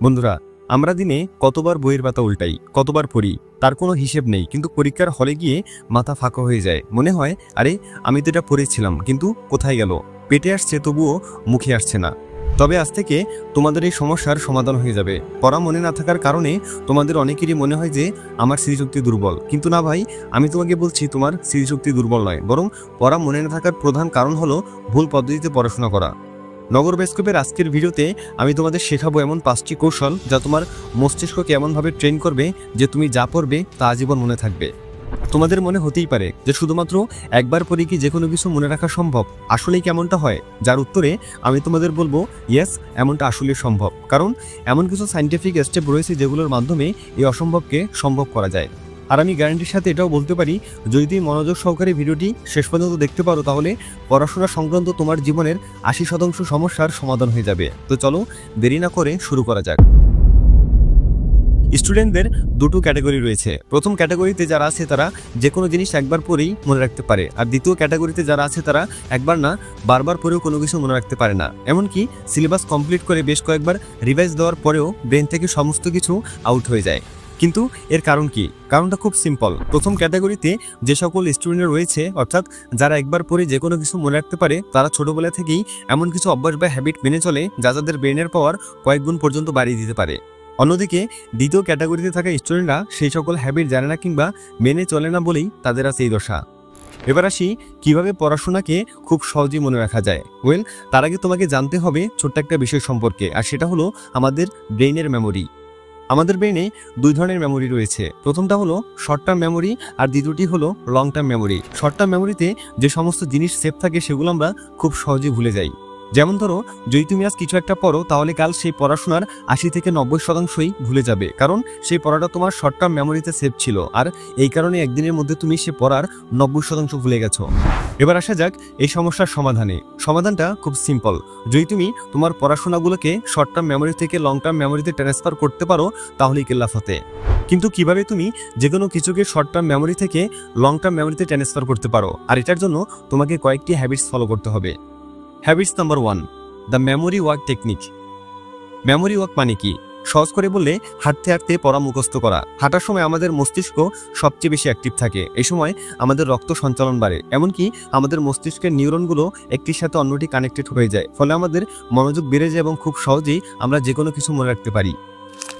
বন্ধুরা, আমরা দিনে কতবার বইয়ের পাতা উল্টাই, কতবার পড়ি তার কোনো হিসেব নেই, কিন্তু পরীক্ষার হলে গিয়ে মাথা ফাঁকা হয়ে যায়। মনে হয় আরে আমি তো এটা পড়েছিলাম, কিন্তু কোথায় গেল? পেটে আসছে তবুও মুখে আসছে না। তবে আজ থেকে তোমাদের এই সমস্যার সমাধান হয়ে যাবে। পড়া মনে না থাকার কারণে তোমাদের অনেকেরই মনে হয় যে আমার স্মৃতিশক্তি দুর্বল, কিন্তু না ভাই, আমি তোমাকে বলছি তোমার স্মৃতিশক্তি দুর্বল নয়, বরং পড়া মনে না থাকার প্রধান কারণ হলো ভুল পদ্ধতিতে পড়াশোনা করা। নগর বেস্কোপের আজকের ভিডিওতে আমি তোমাদের শেখাবো এমন 5টি কৌশল যা তোমার মস্তিষ্ককে এমনভাবে ট্রেন করবে যে তুমি যা পড়বে তা আজীবন মনে থাকবে। তোমাদের মনে হতেই পারে যে শুধুমাত্র একবার পড়ে কি যে কোনো কিছু মনে রাখা সম্ভব? আসলেই কেমনটা হয়? যার উত্তরে আমি তোমাদের বলবো ইয়েস, এমনটা আসলে সম্ভব। কারণ এমন কিছু সায়েন্টিফিক স্টেপ রয়েছে যেগুলোর মাধ্যমে এই অসম্ভবকে সম্ভব করা যায়। আর আমি গ্যারান্টির সাথে এটাও বলতে পারি, যদি তুমি মনোযোগ সহকারে ভিডিওটি শেষ পর্যন্ত দেখতে পারো তাহলে পড়াশোনা সংক্রান্ত তোমার জীবনের 80% সমস্যার সমাধান হয়ে যাবে। তো চলো দেরি না করে শুরু করা যাক। স্টুডেন্টদের দুটো ক্যাটাগরি রয়েছে। প্রথম ক্যাটাগরিতে যারা আছে তারা যে কোনো জিনিস একবার পড়েই মনে রাখতে পারে, আর দ্বিতীয় ক্যাটাগরিতে যারা আছে তারা একবার না বারবার পড়েও কোনো কিছু মনে রাখতে পারে না। এমনকি সিলেবাস কমপ্লিট করে বেশ কয়েকবার রিভাইজ দেওয়ার পরেও ব্রেন থেকে সমস্ত কিছু আউট হয়ে যায়। কিন্তু এর কারণ কি? কারণটা খুব সিম্পল। প্রথম ক্যাটাগরিতে যে সকল স্টুডেন্ট রয়েছে, অর্থাৎ যারা একবার পড়ে যে কোনো কিছু মনে রাখতে পারে, তারা ছোটবেলা থেকেই এমন কিছু অভ্যাস বা হ্যাবিট মেনে চলে যা তাদের ব্রেনের পাওয়ার কয়েক গুণ পর্যন্ত বাড়িয়ে দিতে পারে। অন্যদিকে দ্বিতীয় ক্যাটাগরিতে থাকা স্টুডেন্টরা সেই সকল হ্যাবিট জানে না কিংবা মেনে চলে না বলেই তাদের আছে এই দশা। এবার আসি কিভাবে পড়াশোনাকে খুব সহজেই মনে রাখা যায়। তার আগে তোমাকে জানতে হবে ছোট্ট একটা বিষয় সম্পর্কে, আর সেটা হলো আমাদের ব্রেইনের মেমোরি। আমাদের ব্রেইনে দুই ধরনের মেমোরি রয়েছে। প্রথমটা হলো শর্ট টার্ম মেমোরি, আর দ্বিতীয়টি হলো long term memory. Short term মেমোরিতে যে সমস্ত জিনিস সেভ থাকে সেগুলো আমরা খুব সহজেই ভুলে যাই। যেমন ধরো, যদি তুমি আজ কিছু একটা পড়ো তাহলে কাল সেই পড়াশোনার 80 থেকে 90% ভুলে যাবে, কারণ সেই পড়াটা তোমার শর্ট টার্ম মেমোরিতে সেভ ছিল, আর এই কারণে একদিনের মধ্যে তুমি সে পড়ার 90% ভুলে গেছো। এবার আসা যাক এই সমস্যার সমাধানে। সমাধানটা খুব সিম্পল। যদি তুমি তোমার পড়াশোনাগুলোকে শর্ট টার্ম মেমোরি থেকে লং টার্ম মেমোরিতে ট্রান্সফার করতে পারো তাহলেই কেল্লা ফতে। কিন্তু কিভাবে তুমি যে কোনো কিছুকে শর্ট টার্ম মেমোরি থেকে লং টার্ম মেমোরিতে ট্রান্সফার করতে পারো? আর এটার জন্য তোমাকে কয়েকটি হ্যাবিটস ফলো করতে হবে। Habits number 1, the memory work technique. Memory work মানে কি? সহজ করে বললে হাঁটতে হাঁটতে পড়া মুখস্থ করা। হাঁটার সময় আমাদের মস্তিষ্ক সবচেয়ে বেশি অ্যাক্টিভ থাকে। এই সময় আমাদের রক্ত সঞ্চালন বাড়ে, এমনকি আমাদের মস্তিষ্কের নিউরনগুলো একটির সাথে অন্যটি কানেক্টেড হয়ে যায়। ফলে আমাদের মনোযোগ বেড়ে যায় এবং খুব সহজেই আমরা যে কোনো কিছু মনে রাখতে পারি।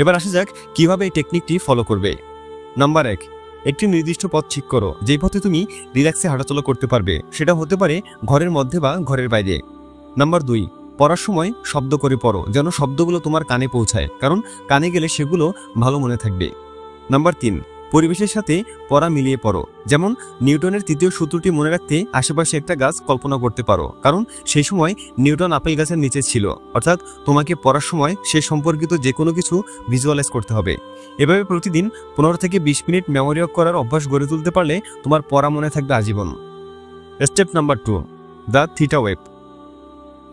এবার আসা যাক কিভাবে এই টেকনিকটি ফলো করবে। নাম্বার 1, একটি নির্দিষ্ট পথ ঠিক করো, যেই পথে তুমি রিল্যাক্সে হাঁটাচলা করতে পারবে। সেটা হতে পারে ঘরের মধ্যে বা ঘরের বাইরে। নাম্বার 2, পড়ার সময় শব্দ করে পড়ো, যেন শব্দগুলো তোমার কানে পৌঁছায়, কারণ কানে গেলে সেগুলো ভালো মনে থাকবে। নাম্বার 3, পরিবেশের সাথে পড়া মিলিয়ে পড়ো। যেমন নিউটনের তৃতীয় সূত্রটি মনে রাখতে আশেপাশে একটা গাছ কল্পনা করতে পারো, কারণ সেই সময় নিউটন আপেল গাছের নিচে ছিল। অর্থাৎ তোমাকে পড়ার সময় সে সম্পর্কিত যে কোনো কিছু ভিজুয়ালাইজ করতে হবে। এভাবে প্রতিদিন 15 থেকে 20 মিনিট মেমোরি ওয়ার্ক করার অভ্যাস গড়ে তুলতে পারলে তোমার পড়া মনে থাকবে আজীবন। Step number 2, the theta wave.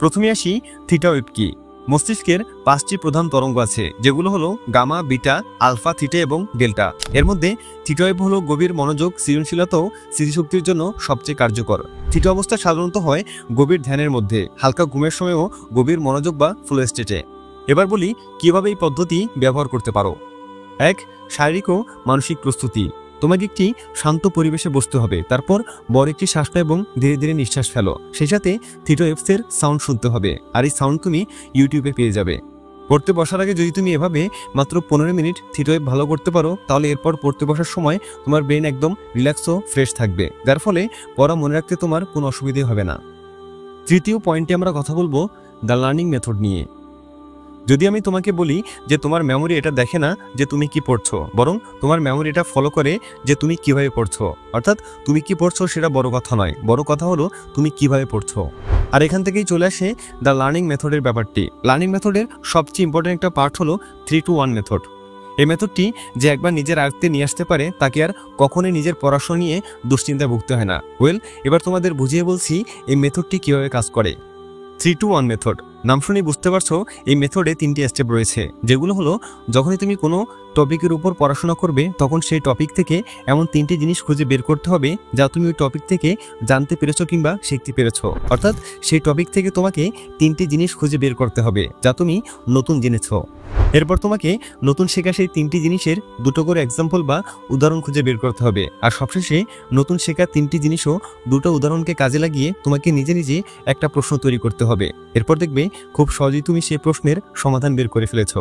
প্রথমে আসি, থিটা ওয়েভ কি? মস্তিষ্কের 5টি প্রধান তরঙ্গ আছে, যেগুলো হলো গামা, বিটা, আলফা, থিটা এবং ডেল্টা। এর মধ্যে থিটা ওয়েভ হলো গভীর মনোযোগ, সৃজনশীলতা ও স্মৃতিশক্তির জন্য সবচেয়ে কার্যকর। থিটা অবস্থা সাধারণত হয় গভীর ধ্যানের মধ্যে, হালকা ঘুমের সময়ও গভীর মনোযোগ বা ফ্লো স্টেটে। এবার বলি কিভাবে এই পদ্ধতি ব্যবহার করতে পারো। 1, শারীরিক ও মানসিক প্রস্তুতি। তোমাকে একটি শান্ত পরিবেশে বসতে হবে, তারপর বড় একটি শ্বাস নাও এবং ধীরে ধীরে নিঃশ্বাস ফেলো। সেই সাথে থিটা ওয়েভসের সাউন্ড শুনতে হবে, আর এই সাউন্ড তুমি ইউটিউবে পেয়ে যাবে। পড়তে বসার আগে যদি তুমি এভাবে মাত্র 15 মিনিট থিটা ওয়েভ ভালো করতে পারো, তাহলে এরপর পড়তে বসার সময় তোমার ব্রেন একদম রিল্যাক্স ও ফ্রেশ থাকবে, যার ফলে পড়া মনে রাখতে তোমার কোনো অসুবিধে হবে না। তৃতীয় পয়েন্টে আমরা কথা বলবো দ্য লার্নিং মেথড নিয়ে। যদি আমি তোমাকে বলি যে তোমার মেমোরি এটা দেখে না যে তুমি কি পড়ছো, বরং তোমার মেমোরি এটা ফলো করে যে তুমি কিভাবে পড়ছো। অর্থাৎ তুমি কি পড়ছো সেটা বড় কথা নয়, বড় কথা হলো তুমি কিভাবে পড়ছো। আর এখান থেকেই চলে আসে দ্য লার্নিং মেথডের ব্যাপারটি। লার্নিং মেথডের সবচেয়ে ইম্পর্টেন্ট একটা পার্ট হলো 3-to-1 মেথড। এই মেথডটি যে একবার নিজের আয়ত্তে নিয়ে আসতে পারে তাকে আর কখনোই নিজের পড়াশোনা নিয়ে দুশ্চিন্তায় ভুগতে হয় না। এবার তোমাদের বুঝিয়ে বলছি এই মেথডটি কিভাবে কাজ করে। 3-to-1 মেথড নাম শুনেই বুঝতে পারছো এই মেথডে 3টি স্টেপ রয়েছে, যেগুলো হলো যখনই তুমি কোনো টপিকের উপর পড়াশোনা করবে তখন সেই টপিক থেকে এমন 3টি জিনিস খুঁজে বের করতে হবে যা তুমি ওই টপিক থেকে জানতে পেরেছো কিংবা শিখতে পেরেছো। অর্থাৎ সেই টপিক থেকে তোমাকে 3টি জিনিস খুঁজে বের করতে হবে যা তুমি নতুন জেনেছো। এরপর তোমাকে নতুন শেখা সেই 3টি জিনিসের দুটো করে এক্সাম্পল বা উদাহরণ খুঁজে বের করতে হবে। আর সবশেষে নতুন শেখা 3টি জিনিসও দুটো উদাহরণকে কাজে লাগিয়ে তোমাকে নিজে নিজে একটা প্রশ্ন তৈরি করতে হবে। এরপর দেখবে খুব সহজেই তুমি সেই প্রশ্নের সমাধান বের করে ফেলেছ।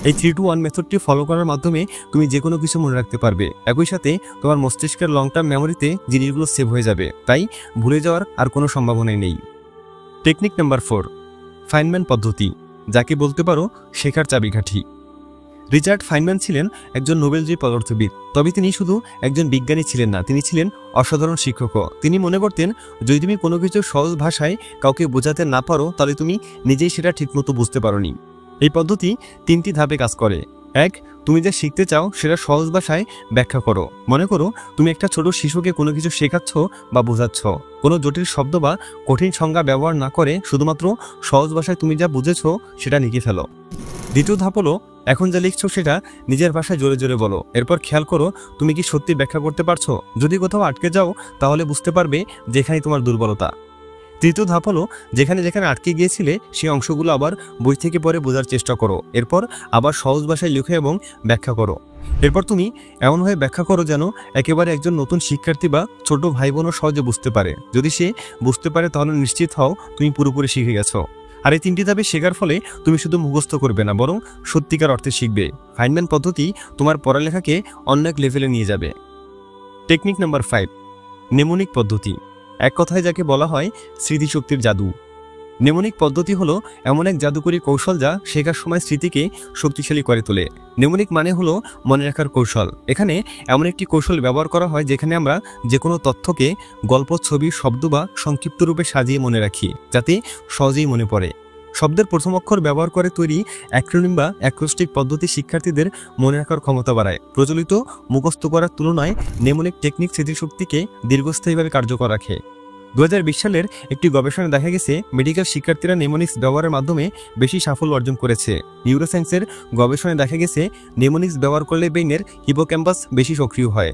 এই 3-to-1 মেথডটি ফলো করার মাধ্যমে তুমি যে কোনো কিছু মনে রাখতে পারবে। একই সাথে তোমার মস্তিষ্কের লং টার্ম মেমোরিতে জিনিসগুলো সেভ হয়ে যাবে, তাই ভুলে যাওয়ার আর কোনো সম্ভাবনাই নেই। টেকনিক নাম্বার 4, ফাইনম্যান পদ্ধতি, যাকে বলতে পারো শেখার চাবিকাঠি। রিচার্ড ফাইনম্যান ছিলেন একজন নোবেলজয়ী পদার্থবিদ। তবে তিনি শুধু একজন বিজ্ঞানী ছিলেন না, তিনি ছিলেন অসাধারণ শিক্ষকও। তিনি মনে করতেন যদি তুমি কোনো কিছু সহজ ভাষায় কাউকে বোঝাতে না পারো তাহলে তুমি নিজেই সেটা ঠিকমতো বুঝতে পারোনি। এই পদ্ধতি 3টি ধাপে কাজ করে। 1, তুমি যা শিখতে চাও সেটা সহজ ভাষায় ব্যাখ্যা করো। মনে করো তুমি একটা ছোট শিশুকে কোনো কিছু শেখাচ্ছ বা বোঝাচ্ছ। কোনো জটিল শব্দ বা কঠিন সংজ্ঞা ব্যবহার না করে শুধুমাত্র সহজ ভাষায় তুমি যা বুঝেছ সেটা লিখে ফেলো। দ্বিতীয় ধাপ হলো, এখন যা লিখছো সেটা নিজের ভাষায় জোরে জোরে বলো। এরপর খেয়াল করো তুমি কি সত্যি ব্যাখ্যা করতে পারছো। যদি কোথাও আটকে যাও তাহলে বুঝতে পারবে যেখানে তোমার দুর্বলতা। তৃতীয় ধাপ হলো, যেখানে যেখানে আটকে গিয়েছিলে সেই অংশগুলো আবার বই থেকে পড়ে বোঝার চেষ্টা করো। এরপর আবার সহজ ভাষায় লিখো এবং ব্যাখ্যা করো। এরপর তুমি এমনভাবে ব্যাখ্যা করো যেন একেবারে একজন নতুন শিক্ষার্থী বা ছোট ভাই বোনও সহজে বুঝতে পারে। যদি সে বুঝতে পারে তাহলে নিশ্চিত হও তুমি পুরোপুরি শিখে গেছো। আর এই 3টি ধাপে শেখার ফলে তুমি শুধু মুখস্থ করবে না, বরং সত্যিকার অর্থে শিখবে। ফাইনম্যান পদ্ধতি তোমার পড়ালেখাকে অন্য এক লেভেলে নিয়ে যাবে। টেকনিক নাম্বার 5, নেমোনিক পদ্ধতি, এক কথায় যাকে বলা হয় স্মৃতিশক্তির জাদু। নেমোনিক পদ্ধতি হলো এমন এক জাদুকরী কৌশল যা শেখার সময় স্মৃতিকে শক্তিশালী করে তোলে। নেমোনিক মানে হলো মনে রাখার কৌশল। এখানে এমন একটি কৌশল ব্যবহার করা হয় যেখানে আমরা যে কোনো তথ্যকে গল্প, ছবি, শব্দ বা সংক্ষিপ্ত রূপে সাজিয়ে মনে রাখি, যাতে সহজেই মনে পড়ে। শব্দের প্রথম অক্ষর ব্যবহার করে তৈরি অ্যাক্রোনিম বা অ্যাক্রোস্টিক পদ্ধতি শিক্ষার্থীদের মনে রাখার ক্ষমতা বাড়ায়। প্রচলিত মুখস্থ করার তুলনায় নেমোনিক টেকনিক স্মৃতিশক্তিকে দীর্ঘস্থায়ীভাবে কার্যকর রাখে। 2020 সালের একটি গবেষণায় দেখা গেছে মেডিকেল শিক্ষার্থীরা নেমোনিক্স ব্যবহারের মাধ্যমে বেশি সাফল্য অর্জন করেছে। নিউরোসায়েন্সের গবেষণায় দেখা গেছে নেমোনিক্স ব্যবহার করলে ব্রেইনের হিপোক্যাম্পাস বেশি সক্রিয় হয়।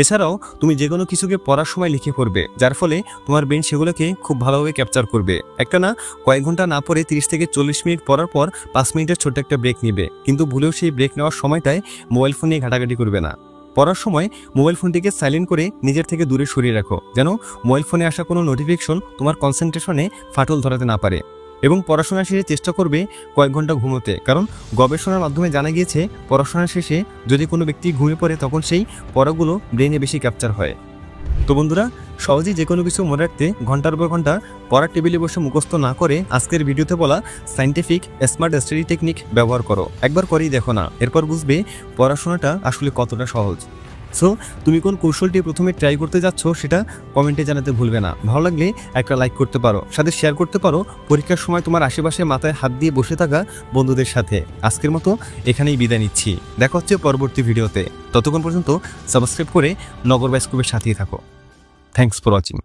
এছাড়াও তুমি যে কোনো কিছুকে পড়ার সময় লিখে পড়বে, যার ফলে তোমার ব্রেন সেগুলোকে খুব ভালোভাবে ক্যাপচার করবে। একটা না কয়েক ঘন্টা না পড়ে 30 থেকে 40 মিনিট পড়ার পর 5 মিনিটের ছোট্ট একটা ব্রেক নিবে, কিন্তু ভুলেও সেই ব্রেক নেওয়ার সময়টায় মোবাইল ফোন নিয়ে ঘাটাঘাটি করবে না। পড়ার সময় মোবাইল ফোনটিকে সাইলেন্ট করে নিজের থেকে দূরে সরিয়ে রাখো, যেন মোবাইল ফোনে আসা কোনো নোটিফিকেশন তোমার কনসেন্ট্রেশনে ফাটল ধরাতে না পারে। এবং পড়াশোনা শেষে চেষ্টা করবে কয়েক ঘন্টা ঘুমোতে, কারণ গবেষণার মাধ্যমে জানা গিয়েছে পড়াশোনা শেষে যদি কোনো ব্যক্তি ঘুমিয়ে পড়ে তখন সেই পড়াগুলো ব্রেনে বেশি ক্যাপচার হয়। তো বন্ধুরা, সহজেই যে কোনো কিছু মনে রাখতে ঘন্টার পর ঘন্টা পড়ার টেবিলে বসে মুখস্থ না করে আজকের ভিডিওতে বলা সায়েন্টিফিক স্মার্ট স্টাডি টেকনিক ব্যবহার করো। একবার করেই দেখো না, এরপর বুঝবে পড়াশোনাটা আসলে কতটা সহজ। সো তুমি কোন কৌশলটি প্রথমে ট্রাই করতে যাচ্ছ সেটা কমেন্টে জানাতে ভুলবে না। ভালো লাগলে একটা লাইক করতে পারো, সাথে শেয়ার করতে পারো পরীক্ষার সময় তোমার আশেপাশে মাথায় হাত দিয়ে বসে থাকা বন্ধুদের সাথে। আজকের মতো এখানেই বিদায় নিচ্ছি, দেখা হচ্ছে পরবর্তী ভিডিওতে। ততক্ষণ পর্যন্ত সাবস্ক্রাইব করে নগর বাই স্কুপের সাথেই থাকো। Thanks for watching.